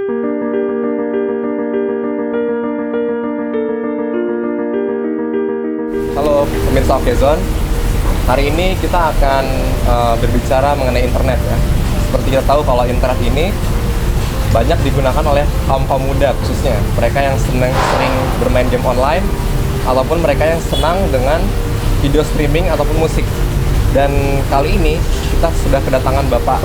Halo pemirsa Okezone, hari ini kita akan berbicara mengenai internet ya. Seperti kita tahu kalau internet ini banyak digunakan oleh kaum muda khususnya. Mereka yang sering bermain game online, ataupun mereka yang senang dengan video streaming ataupun musik. Dan kali ini kita sudah kedatangan Bapak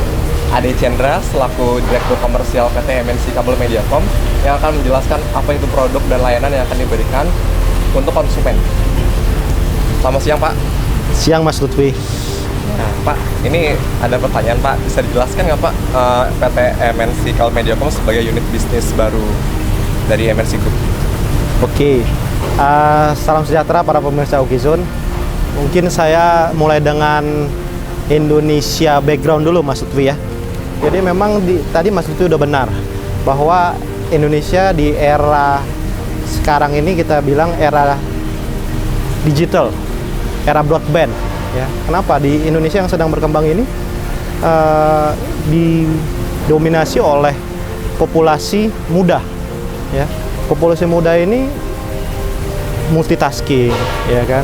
Ade Cendra selaku Direktur Komersial PT MNC Kabel Mediacom yang akan menjelaskan apa itu produk dan layanan yang akan diberikan untuk konsumen. Selamat siang Pak. Siang Mas Lutfi. Nah Pak, ini ada pertanyaan Pak. Bisa dijelaskan nggak Pak PT MNC Kabel Mediacom sebagai unit bisnis baru dari MNC Group? Oke, salam sejahtera para pemirsa Okezone. Mungkin saya mulai dengan Indonesia background dulu Mas Lutfi ya. Jadi memang tadi Mas Lutfi udah benar bahwa Indonesia di era sekarang ini kita bilang era digital, era broadband ya. Kenapa di Indonesia yang sedang berkembang ini didominasi oleh populasi muda ya. Populasi muda ini multitasking ya kan,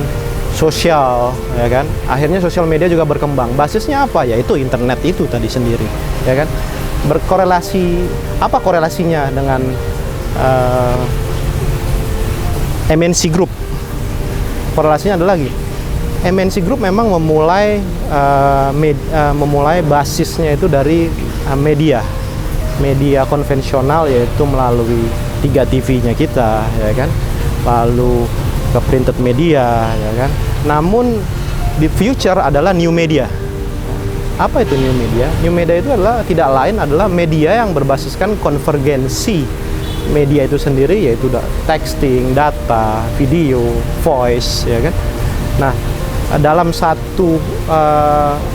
sosial ya kan. Akhirnya sosial media juga berkembang. Basisnya apa? Yaitu internet itu tadi sendiri ya kan. Berkorelasi, apa korelasinya dengan MNC Group? Korelasinya adalah lagi MNC Group memang memulai basisnya itu dari media konvensional, yaitu melalui 3 TV-nya kita ya kan, lalu ke printed media ya kan. Namun di future adalah new media. Apa itu new media? New media itu adalah tidak lain adalah media yang berbasiskan konvergensi media itu sendiri, yaitu texting, data, video, voice ya kan. Nah, dalam satu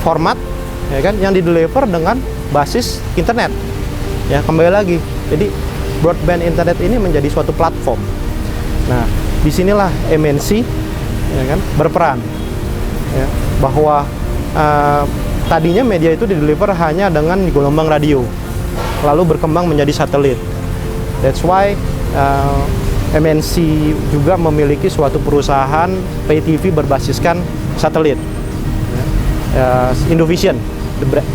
format ya kan yang dideliver dengan basis internet. Ya, kembali lagi. Jadi broadband internet ini menjadi suatu platform. Nah, disinilah MNC ya kan berperan ya, bahwa tadinya media itu dideliver hanya dengan gelombang radio, lalu berkembang menjadi satelit. That's why MNC juga memiliki suatu perusahaan pay TV berbasiskan satelit, Indovision,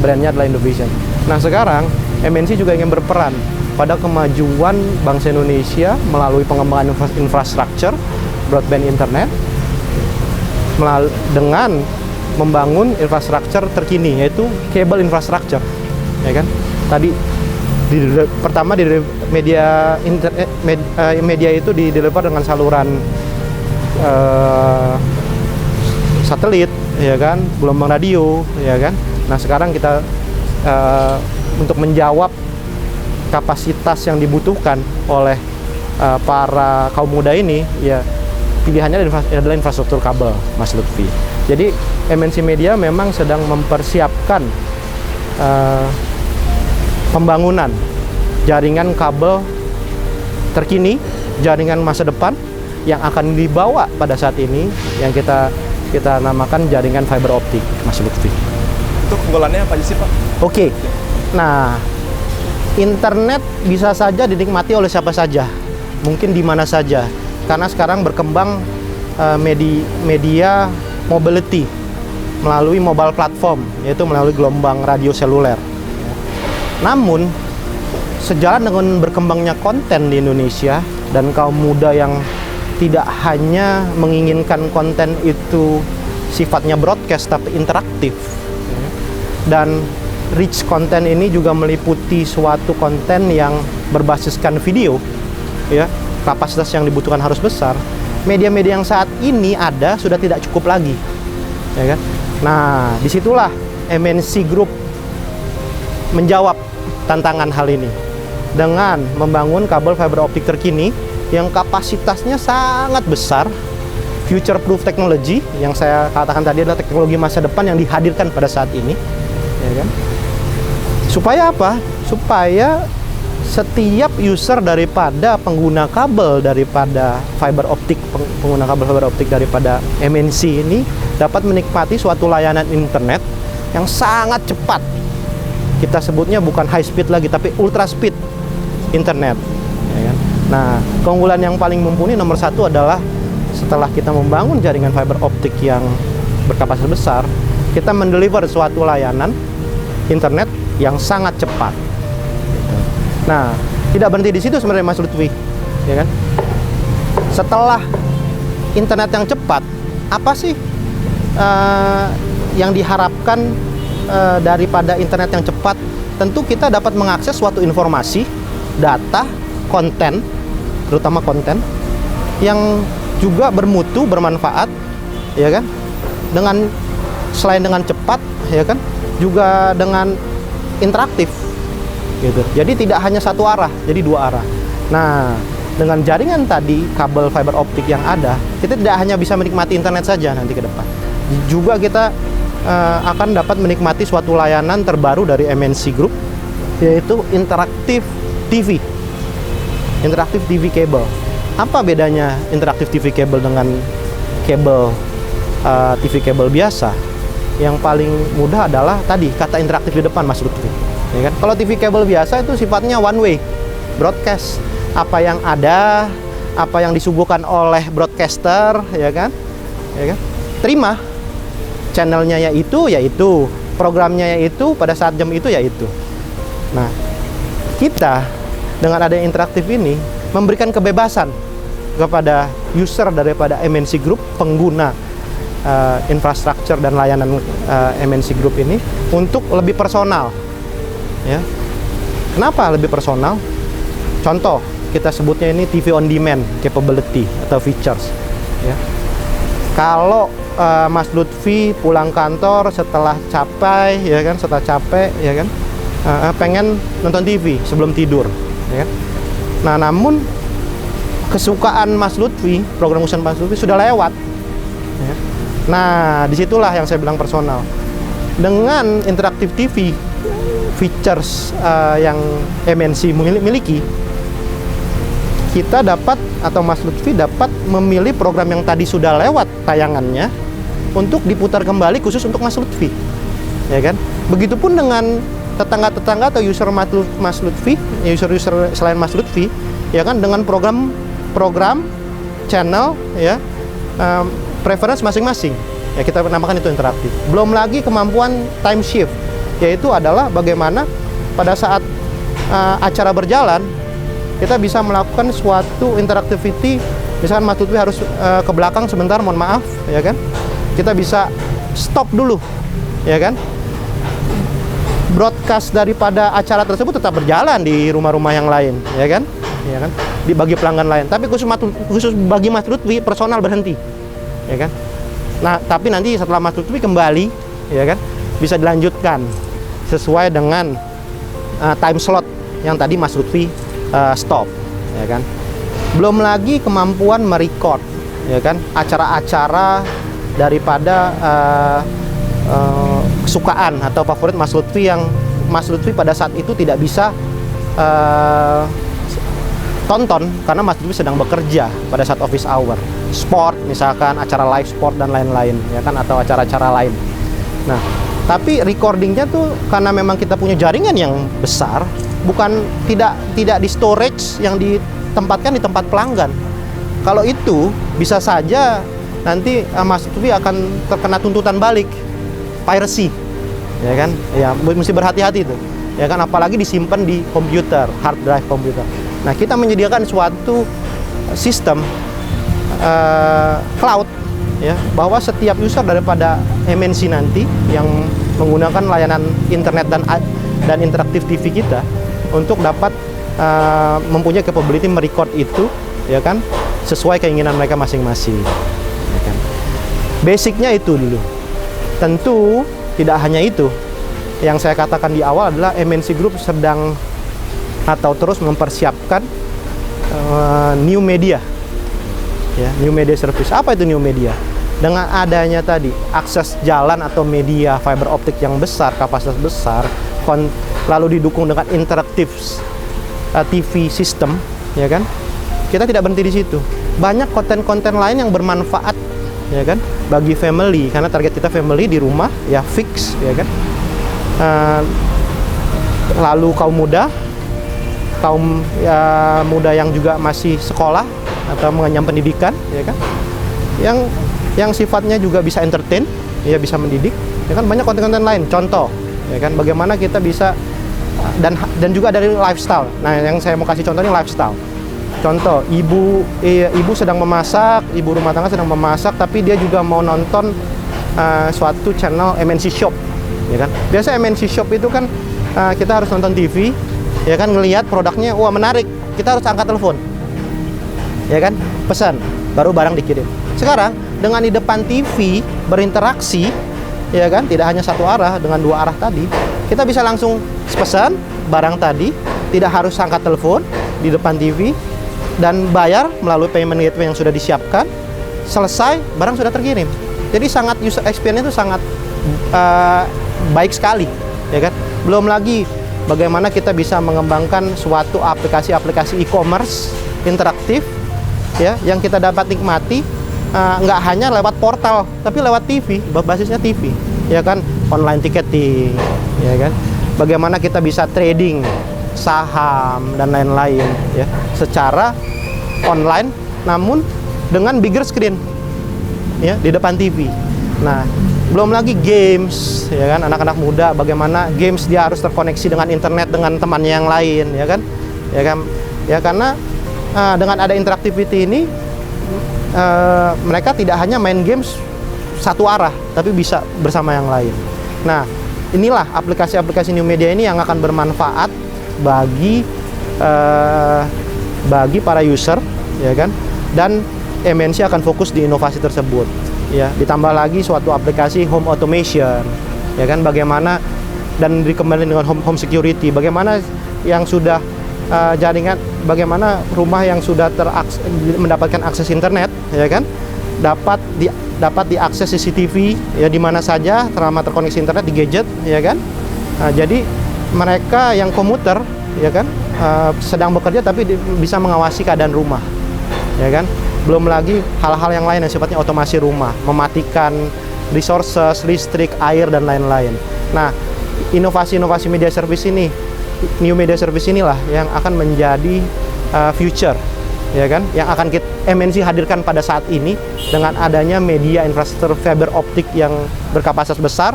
brandnya adalah Indovision. Nah sekarang MNC juga ingin berperan pada kemajuan bangsa Indonesia melalui pengembangan infrastruktur broadband internet dengan membangun infrastruktur terkini, yaitu kabel infrastruktur ya kan. Tadi pertama di media internet, media itu dideliver dengan saluran satelit ya kan, gelombang radio ya kan. Nah sekarang kita untuk menjawab kapasitas yang dibutuhkan oleh para kaum muda ini ya, pilihannya adalah infrastruktur kabel Mas Lutfi. Jadi MNC Media memang sedang mempersiapkan pembangunan jaringan kabel terkini, jaringan masa depan yang akan dibawa pada saat ini yang kita namakan jaringan fiber optik, Mas Lutfi. Itu keunggulannya apa sih Pak? Oke, nah internet bisa saja dinikmati oleh siapa saja, mungkin di mana saja, karena sekarang berkembang media mobility melalui mobile platform, yaitu melalui gelombang radio seluler. Namun, sejalan dengan berkembangnya konten di Indonesia dan kaum muda yang tidak hanya menginginkan konten itu sifatnya broadcast tapi interaktif, dan rich konten ini juga meliputi suatu konten yang berbasiskan video, ya, kapasitas yang dibutuhkan harus besar. Media-media yang saat ini ada sudah tidak cukup lagi, ya kan? Nah, disitulah MNC Group menjawab tantangan hal ini dengan membangun kabel fiber optik terkini yang kapasitasnya sangat besar, future proof technology yang saya katakan tadi adalah teknologi masa depan yang dihadirkan pada saat ini, ya kan? Supaya apa? Supaya setiap user daripada pengguna kabel daripada fiber optik, pengguna kabel fiber optik daripada MNC ini dapat menikmati suatu layanan internet yang sangat cepat. Kita sebutnya bukan high speed lagi, tapi ultra speed, internet, ya kan? Nah, keunggulan yang paling mumpuni nomor satu adalah setelah kita membangun jaringan fiber optik yang berkapasitas besar, kita mendeliver suatu layanan internet yang sangat cepat. Nah, tidak berhenti di situ sebenarnya Mas Lutfi, ya kan? Setelah internet yang cepat, apa sih yang diharapkan daripada internet yang cepat? Tentu kita dapat mengakses suatu informasi, data, konten, terutama konten yang juga bermutu, bermanfaat, ya kan? Selain dengan cepat, ya kan, juga dengan interaktif, gitu. Jadi tidak hanya satu arah, jadi dua arah. Nah, dengan jaringan tadi, kabel fiber optik yang ada, kita tidak hanya bisa menikmati internet saja nanti ke depan. Juga kita akan dapat menikmati suatu layanan terbaru dari MNC Group, yaitu interaktif TV. Interaktif TV cable. Apa bedanya interaktif TV cable dengan kabel TV cable biasa? Yang paling mudah adalah tadi kata interaktif di depan, Mas Lutfi, ya kan? Kalau TV cable biasa itu sifatnya one way broadcast, apa yang ada, apa yang disuguhkan oleh broadcaster, ya kan, terima channelnya yaitu, programnya yaitu, pada saat jam itu yaitu. Nah, kita dengan adanya interaktif ini memberikan kebebasan kepada user daripada MNC Group, pengguna infrastruktur dan layanan MNC Group ini untuk lebih personal, ya. Kenapa lebih personal? Contoh, kita sebutnya ini TV on demand capability atau features, ya. Kalau Mas Lutfi pulang kantor setelah capek, ya kan, pengen nonton TV sebelum tidur, ya kan? Nah, namun kesukaan Mas Lutfi, program kesukaan Mas Lutfi sudah lewat, ya. Nah, disitulah yang saya bilang personal. Dengan interaktif TV features yang MNC miliki, kita dapat, atau Mas Lutfi dapat memilih program yang tadi sudah lewat tayangannya untuk diputar kembali khusus untuk Mas Lutfi, ya kan? Begitupun dengan tetangga-tetangga atau user Mas Lutfi, user selain Mas Lutfi, ya kan, dengan program channel, ya, preference masing-masing, ya, kita namakan itu interaktif. Belum lagi kemampuan time shift, yaitu adalah bagaimana pada saat acara berjalan kita bisa melakukan suatu interactivity. Misalkan Mas Lutfi harus ke belakang sebentar, mohon maaf, ya kan, kita bisa stop dulu, ya kan. Broadcast daripada acara tersebut tetap berjalan di rumah-rumah yang lain, ya kan, di bagi pelanggan lain. Tapi khusus bagi Mas Lutfi personal berhenti, ya kan. Nah, tapi nanti setelah Mas Lutfi kembali, ya kan, bisa dilanjutkan sesuai dengan time slot yang tadi Mas Lutfi stop, ya kan. Belum lagi kemampuan merecord, ya kan, acara-acara daripada kesukaan atau favorit Mas Lutfi yang Mas Lutfi pada saat itu tidak bisa tonton karena Mas Lutfi sedang bekerja pada saat office hour, sport misalkan, acara live sport dan lain-lain, ya kan, atau acara-acara lain. Nah, tapi recordingnya tuh karena memang kita punya jaringan yang besar, bukan tidak di storage yang ditempatkan di tempat pelanggan. Kalau itu bisa saja nanti Mas Lutfi akan terkena tuntutan balik, piracy, ya kan, ya, mesti berhati-hati itu, ya kan, apalagi disimpan di komputer, hard drive komputer. Nah, kita menyediakan suatu sistem cloud, ya, bahwa setiap user daripada MNC nanti yang menggunakan layanan internet dan interaktif TV kita untuk dapat mempunyai capability merecord itu, ya kan, sesuai keinginan mereka masing-masing, ya kan. Basicnya itu dulu. Tentu tidak hanya itu. Yang saya katakan di awal adalah MNC Group sedang atau terus mempersiapkan new media, ya, new media service. Apa itu new media? Dengan adanya tadi akses jalan atau media fiber optik yang besar, kapasitas besar, lalu didukung dengan interaktif TV system, ya kan, kita tidak berhenti di situ. Banyak konten-konten lain yang bermanfaat, ya kan, bagi family, karena target kita family di rumah, ya, fix, ya kan. Lalu kaum muda, kaum muda yang juga masih sekolah atau mengenyam pendidikan, ya kan, yang sifatnya juga bisa entertain, ya bisa mendidik, ya kan, banyak konten-konten lain. Contoh, ya kan, bagaimana kita bisa dan juga dari lifestyle. Nah, yang saya mau kasih contoh ini lifestyle. Contoh, ibu sedang memasak, ibu rumah tangga sedang memasak, tapi dia juga mau nonton suatu channel MNC Shop, ya kan. Biasa MNC Shop itu kan kita harus nonton TV, ya kan, ngelihat produknya, wah menarik, kita harus angkat telepon, ya kan, pesan, baru barang dikirim. Sekarang dengan di depan TV berinteraksi, ya kan, tidak hanya satu arah dengan dua arah tadi, kita bisa langsung pesan barang tadi, tidak harus angkat telepon di depan TV, dan bayar melalui payment gateway yang sudah disiapkan. Selesai, barang sudah terkirim. Jadi sangat user experience itu sangat baik sekali, ya kan. Belum lagi bagaimana kita bisa mengembangkan suatu aplikasi-aplikasi e-commerce interaktif, ya, yang kita dapat nikmati nggak hanya lewat portal, tapi lewat TV, basisnya TV, ya kan, online ticketing, ya kan. Bagaimana kita bisa trading saham dan lain-lain, ya, secara online, namun dengan bigger screen, ya, di depan TV. Nah, belum lagi games, ya kan, anak-anak muda bagaimana games dia harus terkoneksi dengan internet dengan temannya yang lain, ya kan, ya karena dengan ada interactivity ini mereka tidak hanya main games satu arah, tapi bisa bersama yang lain. Nah, inilah aplikasi-aplikasi new media ini yang akan bermanfaat bagi para user, ya kan, dan MNC akan fokus di inovasi tersebut, ya. Ditambah lagi suatu aplikasi home automation, ya kan, bagaimana dan dikembangkan dengan home security, bagaimana yang sudah jaringan, bagaimana rumah yang sudah mendapatkan akses internet, ya kan, dapat diakses CCTV, ya, di mana saja selama terkoneksi internet di gadget, ya kan. Jadi mereka yang komuter, ya kan, sedang bekerja tapi bisa mengawasi keadaan rumah, ya kan. Belum lagi hal-hal yang lain yang sifatnya otomasi rumah, mematikan resources, listrik, air, dan lain-lain. Nah, inovasi-inovasi media service ini, new media service inilah yang akan menjadi future, ya kan, yang akan MNC hadirkan pada saat ini dengan adanya media infrastruktur fiber optik yang berkapasitas besar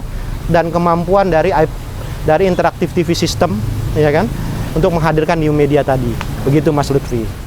dan kemampuan dari interaktif TV system, ya kan, untuk menghadirkan new media tadi. Begitu Mas Lutfi.